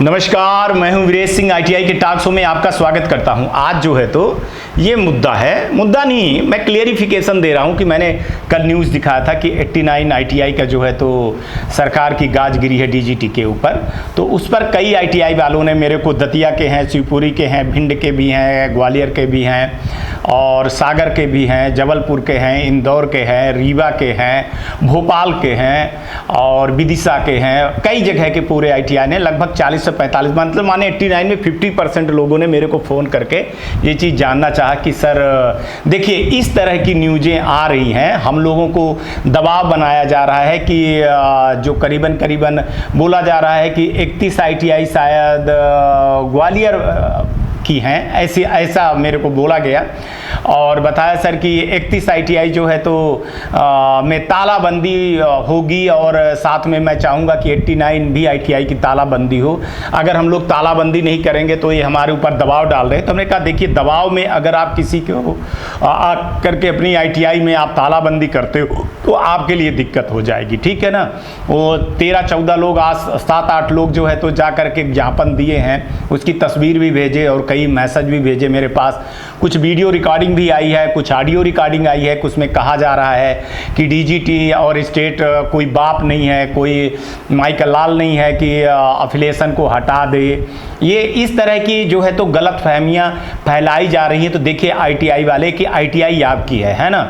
नमस्कार, मैं हूं वीरेश सिंह। आईटीआई के टॉक शो में आपका स्वागत करता हूं। आज जो है तो ये मुद्दा नहीं, मैं क्लियरिफिकेशन दे रहा हूं कि मैंने कल न्यूज़ दिखाया था कि 89 आईटीआई का जो है तो सरकार की गाज गिरी है डीजीटी के ऊपर। तो उस पर कई आईटीआई वालों ने मेरे को दतिया के हैं, शिवपुरी के हैं, भिंड के भी हैं, ग्वालियर के भी हैं और सागर के भी हैं, जबलपुर के हैं, इंदौर के हैं, रीवा के हैं, भोपाल के हैं और विदिशा के हैं। कई जगह के पूरे आईटीआई ने लगभग 40 से 45 मतलब माने 89 में 50% लोगों ने मेरे को फ़ोन करके ये चीज़ जानना चाहा कि सर देखिए इस तरह की न्यूज़ें आ रही हैं, हम लोगों को दबाव बनाया जा रहा है कि जो करीबन बोला जा रहा है कि 31 आईटीआई शायद ग्वालियर की हैं, ऐसा मेरे को बोला गया और बताया सर कि 31 आईटीआई जो है तो में तालाबंदी होगी और साथ में मैं चाहूँगा कि 89 भी आईटीआई की तालाबंदी हो। अगर हम लोग तालाबंदी नहीं करेंगे तो ये हमारे ऊपर दबाव डाल रहे हैं। तो हमने कहा देखिए दबाव में अगर आप किसी को करके अपनी आईटीआई में आप तालाबंदी करते हो तो आपके लिए दिक्कत हो जाएगी, ठीक है ना। वो 13-14 लोग आज 7-8 लोग जो है तो जा करके ज्ञापन दिए हैं, उसकी तस्वीर भी भेजे और कई मैसेज भी भेजे मेरे पास। कुछ वीडियो रिकॉर्डिंग भी आई है, कुछ ऑडियो रिकॉर्डिंग आई है। कुछ में कहा जा रहा है कि डीजीटी और स्टेट कोई बाप नहीं है, कोई माइकल लाल नहीं है कि अफिलिएशन को हटा दे। ये इस तरह की जो है तो गलत फहमियाँ फैलाई जा रही हैं। तो देखिए आईटीआई वाले कि आईटीआई आपकी है ना,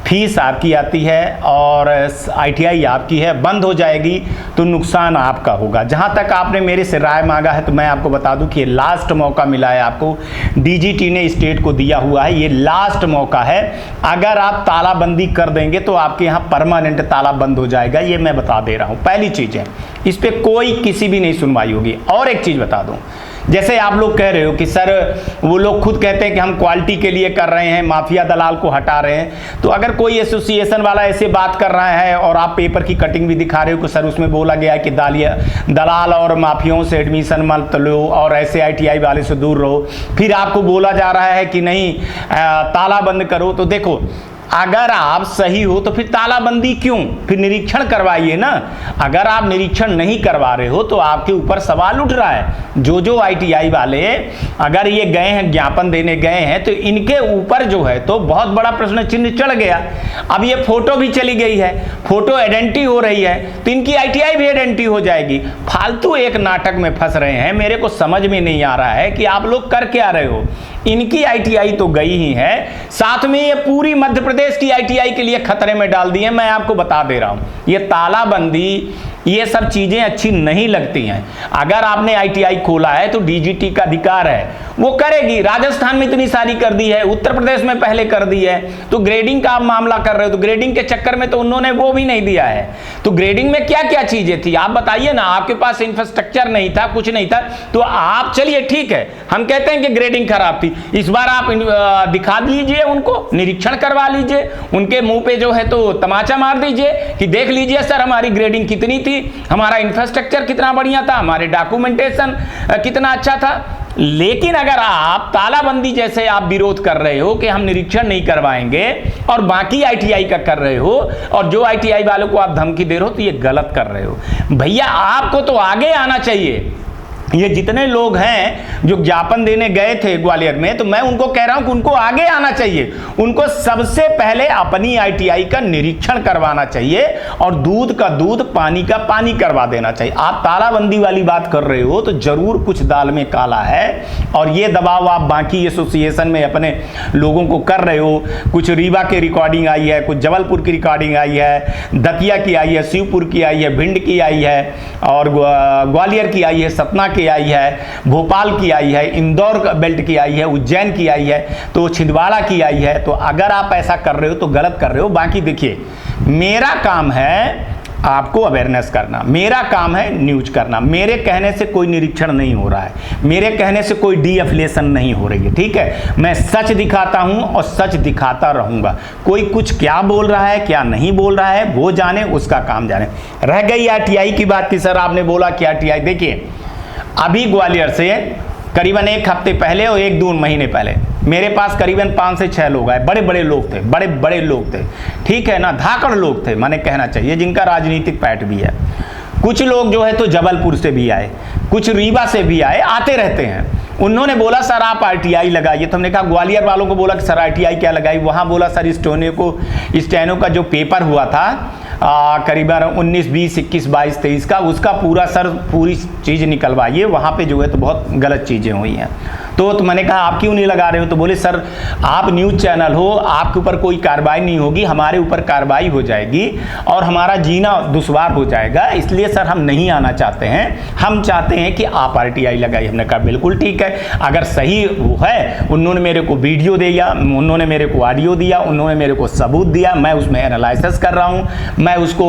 फीस आपकी आती है और आईटीआई आपकी है, बंद हो जाएगी तो नुकसान आपका होगा। जहां तक आपने मेरे से राय मांगा है तो मैं आपको बता दूं कि ये लास्ट मौका मिला है आपको, डीजीटी ने स्टेट को दिया हुआ है, ये लास्ट मौका है। अगर आप तालाबंदी कर देंगे तो आपके यहाँ परमानेंट ताला बंद हो जाएगा, ये मैं बता दे रहा हूँ। पहली चीज़ है, इस पर कोई किसी भी नहीं सुनवाई होगी। और एक चीज़ बता दूँ, जैसे आप लोग कह रहे हो कि सर वो लोग खुद कहते हैं कि हम क्वालिटी के लिए कर रहे हैं, माफिया दलाल को हटा रहे हैं। तो अगर कोई एसोसिएशन वाला ऐसे बात कर रहा है और आप पेपर की कटिंग भी दिखा रहे हो कि सर उसमें बोला गया है कि दलाल और माफियाओं से एडमिशन मत लो और ऐसे आईटीआई वाले से दूर रहो, फिर आपको बोला जा रहा है कि नहीं ताला बंद करो। तो देखो अगर आप सही हो तो फिर तालाबंदी क्यों, फिर निरीक्षण करवाइए ना। अगर आप निरीक्षण नहीं करवा रहे हो तो आपके ऊपर सवाल उठ रहा है। जो आईटीआई वाले अगर ये गए हैं, ज्ञापन देने गए हैं, तो इनके ऊपर जो है तो बहुत बड़ा प्रश्न चिन्ह चढ़ गया। अब ये फोटो भी चली गई है, फोटो आइडेंटिटी हो रही है तो इनकी आईटीआई भी आइडेंटिटी हो जाएगी। फालतू एक नाटक में फंस रहे हैं। मेरे को समझ में नहीं आ रहा है कि आप लोग कर क्या रहे हो। इनकी आईटीआई तो गई ही है, साथ में ये पूरी मध्य प्रदेश की आईटीआई के लिए खतरे में डाल दी है। मैं आपको बता दे रहा हूं, ये तालाबंदी ये सब चीजें अच्छी नहीं लगती हैं। अगर आपने आईटीआई खोला है तो डीजीटी का अधिकार है, वो करेगी। राजस्थान में इतनी सारी कर दी है, उत्तर प्रदेश में पहले कर दी है। तो ग्रेडिंग का आप मामला कर रहे हो तो ग्रेडिंग के चक्कर में तो उन्होंने वो भी नहीं दिया है। तो ग्रेडिंग में क्या क्या चीजें थी आप बताइए ना। आपके पास इंफ्रास्ट्रक्चर नहीं था, कुछ नहीं था, तो आप चलिए ठीक है, हम कहते हैं कि ग्रेडिंग खराब थी, इस बार आप दिखा लीजिए, उनको निरीक्षण करवा लीजिए, उनके मुंह पे जो है तो तमाचा मार दीजिए कि देख लीजिए सर हमारी ग्रेडिंग कितनी थी, हमारा इंफ्रास्ट्रक्चर कितना बढ़िया था, हमारे डॉक्यूमेंटेशन कितना अच्छा था। लेकिन अगर आप तालाबंदी जैसे आप विरोध कर रहे हो कि हम निरीक्षण नहीं करवाएंगे और बाकी आईटीआई का कर रहे हो और जो आईटीआई वालों को आप धमकी दे रहे हो, तो ये गलत कर रहे हो। भैया आपको तो आगे आना चाहिए। ये जितने लोग हैं जो ज्ञापन देने गए थे ग्वालियर में, तो मैं उनको कह रहा हूं कि उनको आगे आना चाहिए। उनको सबसे पहले अपनी आईटीआई का निरीक्षण करवाना चाहिए और दूध का दूध पानी का पानी करवा देना चाहिए। आप तालाबंदी वाली बात कर रहे हो तो जरूर कुछ दाल में काला है और ये दबाव आप बाकी एसोसिएशन में अपने लोगों को कर रहे हो। कुछ रीवा की रिकॉर्डिंग आई है, कुछ जबलपुर की रिकॉर्डिंग आई है, दतिया की आई है, शिवपुर की आई है, भिंड की आई है और ग्वालियर की आई है, सतना की आई है, भोपाल की आई है, इंदौर बेल्ट की आई है, उज्जैन की आई है, तो छिंदवाड़ा की आई है। तो अगर आप ऐसा कर रहे हो तो गलत कर रहे हो। बाकी देखिए मेरा काम है आपको अवेयरनेस करना, मेरा काम है न्यूज करना। मेरे कहने से कोई निरीक्षण नहीं हो रहा है, मेरे कहने से कोई डी एफिलिएशन नहीं हो रही है, ठीक है। मैं सच दिखाता हूं और सच दिखाता रहूंगा। कोई कुछ क्या बोल रहा है क्या नहीं बोल रहा है वो जाने, उसका काम जाने। रह गई आरटीआई की बात की, सर आपने बोला कि आरटीआई, देखिए अभी ग्वालियर से करीबन 1 हफ्ते पहले और 1-2 महीने पहले मेरे पास करीबन 5 से 6 लोग आए। बड़े बड़े लोग थे, बड़े बड़े लोग थे, ठीक है ना, धाकड़ लोग थे, माने कहना चाहिए, जिनका राजनीतिक पैठ भी है। कुछ लोग जो है तो जबलपुर से भी आए, कुछ रीवा से भी आए, आते रहते हैं। उन्होंने बोला सर आप आरटीआई लगाइए, तो हमने कहा ग्वालियर वालों को बोला कि सर आरटीआई क्या लगाई, वहाँ बोला सर स्टेनो का जो पेपर हुआ था करीबन 19, 20, 21, 22, 23 का, उसका पूरा सर पूरी चीज़ निकलवाइए, वहाँ पे जो है तो बहुत गलत चीज़ें हुई हैं। तो मैंने कहा आप क्यों नहीं लगा रहे हो, तो बोले सर आप न्यूज़ चैनल हो, आपके ऊपर कोई कार्रवाई नहीं होगी, हमारे ऊपर कार्रवाई हो जाएगी और हमारा जीना दुश्वार हो जाएगा, इसलिए सर हम नहीं आना चाहते हैं, हम चाहते हैं कि आप आरटीआई लगाइए। हमने कहा बिल्कुल ठीक है, अगर सही वो है, उन्होंने मेरे को वीडियो दिया, उन्होंने मेरे को ऑडियो दिया, उन्होंने मेरे को सबूत दिया, मैं उसमें एनालिसिस कर रहा हूँ, मैं उसको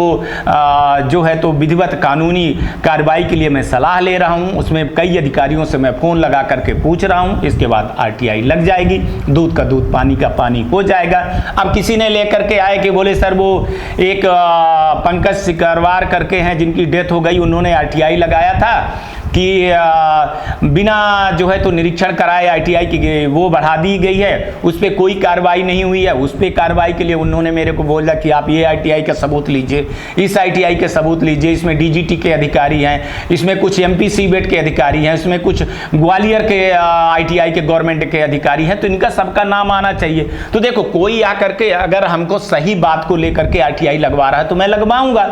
जो है तो विधिवत कानूनी कार्रवाई के लिए मैं सलाह ले रहा हूँ, उसमें कई अधिकारियों से मैं फ़ोन लगा करके पूछ रहा हूँ, इसके बाद आरटीआई लग जाएगी, दूध का दूध पानी का पानी हो जाएगा। अब किसी ने लेकर के आए कि बोले सर वो एक पंकज सिकरवार करके हैं जिनकी डेथ हो गई, उन्होंने आरटीआई लगाया था कि बिना जो है तो निरीक्षण कराए आरटीआई की वो बढ़ा दी गई है, उस पर कोई कार्रवाई नहीं हुई है। उस पर कार्रवाई के लिए उन्होंने मेरे को बोला कि आप ये आरटीआई का सबूत लीजिए, इस आरटीआई के सबूत लीजिए, इसमें डीजीटी के अधिकारी हैं, इसमें कुछ एमपी सीबेट के अधिकारी हैं, इसमें कुछ ग्वालियर के आईटीआई के गवर्नमेंट के अधिकारी हैं, तो इनका सबका नाम आना चाहिए। तो देखो कोई आकर के अगर हमको सही बात को लेकर के आरटीआई लगवा रहा है तो मैं लगवाऊंगा।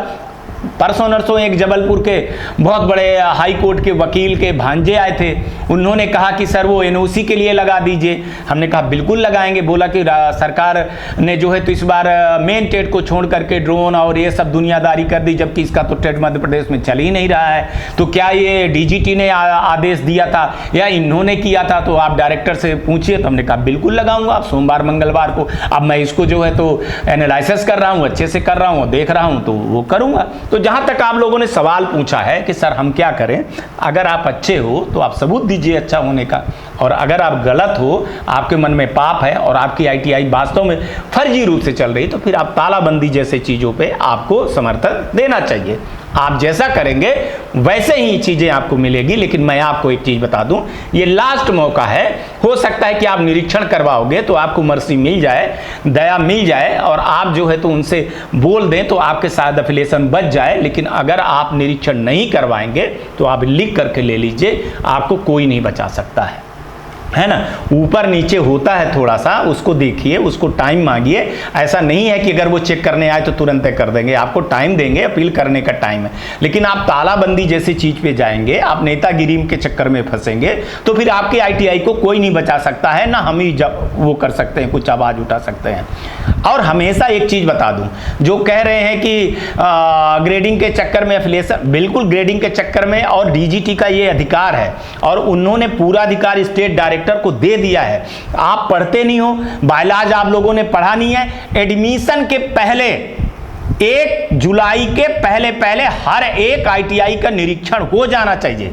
परसों नरसों एक जबलपुर के बहुत बड़े हाई कोर्ट के वकील के भांजे आए थे, उन्होंने कहा कि सर वो एनओसी के लिए लगा दीजिए। हमने कहा बिल्कुल लगाएंगे। बोला कि सरकार ने जो है तो इस बार मेन टेट को छोड़ करके ड्रोन और ये सब दुनियादारी कर दी, जबकि इसका तो टेट मध्य प्रदेश में चल ही नहीं रहा है। तो क्या ये डीजीटी ने आदेश दिया था या इन्होंने किया था, तो आप डायरेक्टर से पूछिए। तो हमने कहा बिल्कुल लगाऊंगा, आप सोमवार मंगलवार को। अब मैं इसको जो है तो एनालिसिस कर रहा हूँ, अच्छे से कर रहा हूँ, देख रहा हूँ, तो वो करूँगा। तो जहाँ तक आप लोगों ने सवाल पूछा है कि सर हम क्या करें, अगर आप अच्छे हो तो आप सबूत दीजिए अच्छा होने का, और अगर आप गलत हो, आपके मन में पाप है और आपकी आईटीआई वास्तव में फर्जी रूप से चल रही, तो फिर आप तालाबंदी जैसे चीज़ों पे आपको समर्थन देना चाहिए। आप जैसा करेंगे वैसे ही चीज़ें आपको मिलेगी। लेकिन मैं आपको एक चीज़ बता दूं, ये लास्ट मौका है। हो सकता है कि आप निरीक्षण करवाओगे तो आपको मर्सी मिल जाए, दया मिल जाए और आप जो है तो उनसे बोल दें तो आपके साथ एफिलिएशन बच जाए। लेकिन अगर आप निरीक्षण नहीं करवाएंगे तो आप लिख करके ले लीजिए, आपको कोई नहीं बचा सकता है ना। ऊपर नीचे होता है थोड़ा सा, उसको देखिए, उसको टाइम मांगिए। ऐसा नहीं है कि अगर वो चेक करने आए तो तुरंत कर देंगे, आपको टाइम देंगे, अपील करने का टाइम है। लेकिन आप तालाबंदी जैसी चीज पे जाएंगे, आप नेतागिरी के चक्कर में फंसेंगे, तो फिर आपके आईटीआई को कोई नहीं बचा सकता है, ना हम ही वो कर सकते हैं, कुछ आवाज उठा सकते हैं। और हमेशा एक चीज बता दूं, जो कह रहे हैं कि ग्रेडिंग के चक्कर में एफिलिएशन, बिल्कुल ग्रेडिंग के चक्कर में, और डीजीटी का ये अधिकार है और उन्होंने पूरा अधिकार स्टेट डायरेक्टर को दे दिया है। आप पढ़ते नहीं हो, बायलॉज आप लोगों ने पढ़ा नहीं है। एडमिशन के पहले 1 जुलाई के पहले हर एक आईटीआई का निरीक्षण हो जाना चाहिए।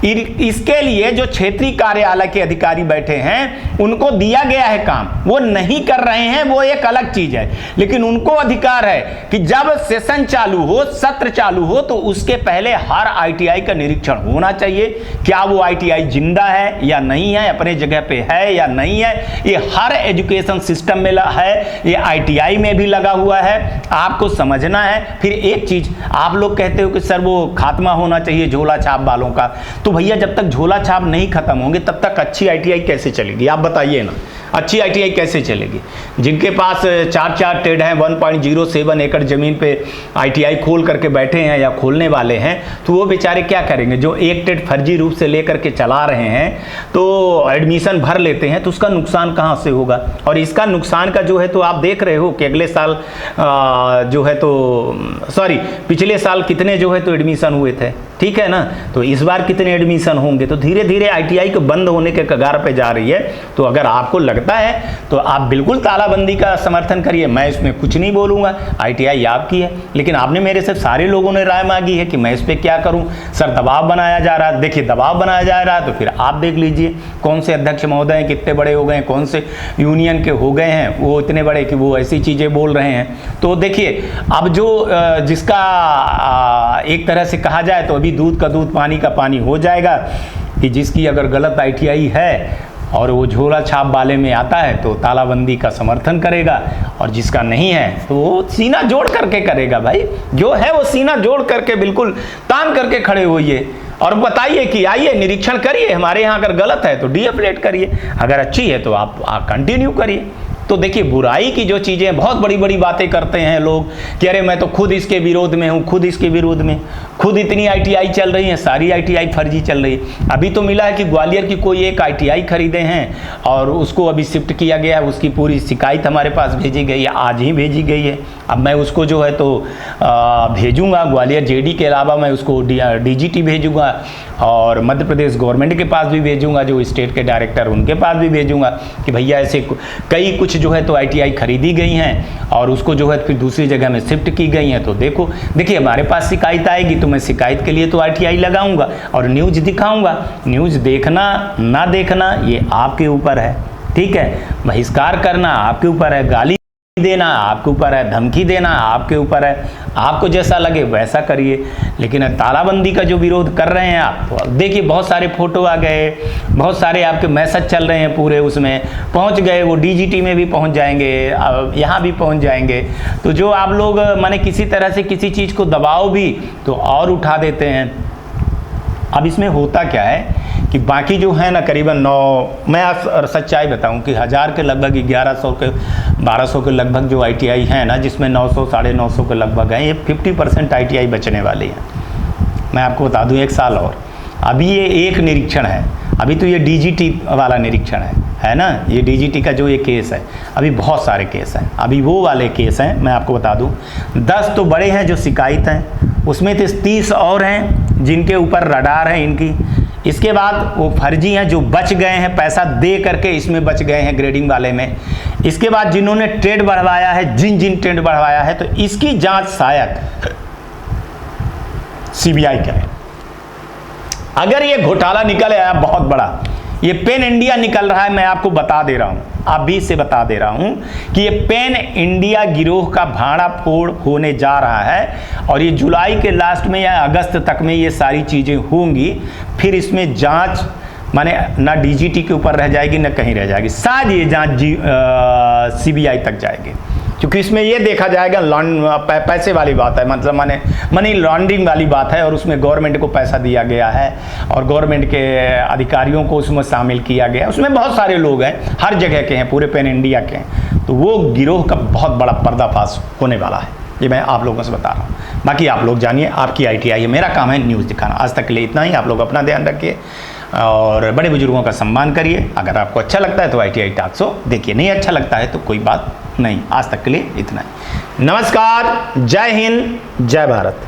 इसके लिए जो क्षेत्रीय कार्यालय के अधिकारी बैठे हैं उनको दिया गया है काम, वो नहीं कर रहे हैं, वो एक अलग चीज है। लेकिन उनको अधिकार है कि जब सेशन चालू हो, सत्र चालू हो, तो उसके पहले हर आईटीआई का निरीक्षण होना चाहिए। क्या वो आईटीआई जिंदा है या नहीं है, अपने जगह पे है या नहीं है, ये हर एजुकेशन सिस्टम में है, ये आईटीआई में भी लगा हुआ है, आपको समझना है। फिर एक चीज, आप लोग कहते हो कि सर वो खात्मा होना चाहिए झोला छाप वालों का, तो भैया जब तक झोला छाप नहीं खत्म होंगे तब तक अच्छी आईटीआई कैसे चलेगी, आप बताइए ना। अच्छी आईटीआई कैसे चलेगी? जिनके पास 4 टेड हैं, 1.07 एकड़ जमीन पे आईटीआई खोल करके बैठे हैं या खोलने वाले हैं, तो वो बेचारे क्या करेंगे? जो 1 टेड फर्जी रूप से लेकर के चला रहे हैं, तो एडमिशन भर लेते हैं, तो उसका नुकसान कहाँ से होगा? और इसका नुकसान का जो है तो आप देख रहे हो कि अगले साल जो है तो पिछले साल कितने जो है तो एडमिशन हुए थे, ठीक है ना। तो इस बार कितने एडमिशन होंगे? तो धीरे धीरे आईटीआई को बंद होने के कगार पे जा रही है। तो अगर आपको लगता है तो आप बिल्कुल तालाबंदी का समर्थन करिए, मैं इसमें कुछ नहीं बोलूँगा, आईटीआई आपकी है। लेकिन आपने मेरे से सारे लोगों ने राय मांगी है कि मैं इस पर क्या करूँ। सर दबाव बनाया जा रहा है, देखिए दबाव बनाया जा रहा है, तो फिर आप देख लीजिए कौन से अध्यक्ष महोदय हैं, कितने बड़े हो गए हैं, कौन से यूनियन के हो गए हैं वो इतने बड़े कि वो ऐसी चीज़ें बोल रहे हैं। तो देखिए अब जो जिसका एक तरह से कहा जाए तो अभी दूध का दूध पानी का पानी हो जाएगा कि जिसकी अगर गलत आईटीआई है और वो झोला छाप वाले में आता है तो तालाबंदी का समर्थन करेगा, और जिसका नहीं है तो वो सीना जोड़ करके करेगा। भाई जो है वो सीना जोड़ करके बिल्कुल तान करके खड़े होइए और बताइए कि आइए निरीक्षण करिए, हमारे यहाँ अगर गलत है तो डीएफिलेट करिए, अगर अच्छी है तो आप कंटिन्यू करिए। तो देखिए बुराई की जो चीज़ें, बहुत बड़ी बड़ी बातें करते हैं लोग कि अरे मैं तो खुद इसके विरोध में हूँ, खुद इसके विरोध में। खुद इतनी आईटीआई चल रही हैं, सारी आईटीआई फर्जी चल रही है। अभी तो मिला है कि ग्वालियर की कोई एक आईटीआई खरीदे हैं और उसको अभी शिफ्ट किया गया है, उसकी पूरी शिकायत हमारे पास भेजी गई है, आज ही भेजी गई है। अब मैं उसको जो है तो भेजूँगा, ग्वालियर जेडी के अलावा मैं उसको डीजीटी भेजूँगा और मध्य प्रदेश गवर्नमेंट के पास भी भेजूँगा, जो स्टेट के डायरेक्टर उनके पास भी भेजूँगा कि भैया ऐसे कई कुछ जो है तो आईटीआई खरीदी गई हैं और उसको जो है फिर दूसरी जगह में शिफ्ट की गई हैं। तो देखिए हमारे पास शिकायत आएगी तो मैं शिकायत के लिए तो आईटीआई लगाऊंगा और न्यूज़ दिखाऊंगा। न्यूज़ देखना ना देखना ये आपके ऊपर है, ठीक है। बहिष्कार करना आपके ऊपर है, गाली देना आपके ऊपर है, धमकी देना आपके ऊपर है, आपको जैसा लगे वैसा करिए। लेकिन तालाबंदी का जो विरोध कर रहे हैं आप, तो देखिए बहुत सारे फोटो आ गए, बहुत सारे आपके मैसेज चल रहे हैं, पूरे उसमें पहुंच गए, वो डीजीटी में भी पहुंच जाएंगे, यहाँ भी पहुंच जाएंगे। तो जो आप लोग माने किसी तरह से किसी चीज़ को दबाओ भी तो और उठा देते हैं। अब इसमें होता क्या है कि बाकी जो है ना करीबन 9, मैं आप सच्चाई बताऊं कि 1000 के लगभग 1100 के 1200 के लगभग जो आईटीआई हैं ना, जिसमें 900 950 के लगभग हैं, ये 50% आईटीआई बचने वाली है। मैं आपको बता दूं 1 साल और, अभी ये एक निरीक्षण है, अभी तो ये डीजीटी वाला निरीक्षण है ना, ये डीजीटी का जो ये केस है, अभी बहुत सारे केस हैं, अभी वो वाले केस हैं। मैं आपको बता दूं 10 तो बड़े हैं जो शिकायत हैं, उसमें 30 और हैं जिनके ऊपर रडार है इनकी। इसके बाद वो फर्जी हैं जो बच गए हैं, पैसा दे करके इसमें बच गए हैं ग्रेडिंग वाले में। इसके बाद जिन्होंने ट्रेड बढ़वाया है, जिन ट्रेड बढ़वाया है, तो इसकी जांच शायद सीबीआई करे। अगर ये घोटाला निकल आया बहुत बड़ा, ये पेन इंडिया निकल रहा है, मैं आपको बता दे रहा हूं, अभी से बता दे रहा हूं कि ये पेन इंडिया गिरोह का भाड़ा फोड़ होने जा रहा है और ये जुलाई के लास्ट में या अगस्त तक में ये सारी चीजें होंगी। फिर इसमें जांच माने ना डीजीटी के ऊपर रह जाएगी ना कहीं रह जाएगी, शायद ये जांच सीबीआई तक जाएगी, क्योंकि इसमें ये देखा जाएगा पैसे वाली बात है, मतलब माने मनी लॉन्ड्रिंग वाली बात है, और उसमें गवर्नमेंट को पैसा दिया गया है और गवर्नमेंट के अधिकारियों को उसमें शामिल किया गया। उसमें बहुत सारे लोग हैं, हर जगह के हैं, पूरे पेन इंडिया के हैं। तो वो गिरोह का बहुत बड़ा पर्दाफाश होने वाला है, ये मैं आप लोगों से बता रहा हूँ। बाकी आप लोग जानिए, आपकी आईटीआई है, मेरा काम है न्यूज़ दिखाना। आज तक के लिए इतना ही। आप लोग अपना ध्यान रखिए और बड़े बुजुर्गों का सम्मान करिए। अगर आपको अच्छा लगता है तो आईटीआई टॉक शो देखिए, नहीं अच्छा लगता है तो कोई बात नहीं। आज तक के लिए इतना ही। नमस्कार, जय हिंद, जय भारत।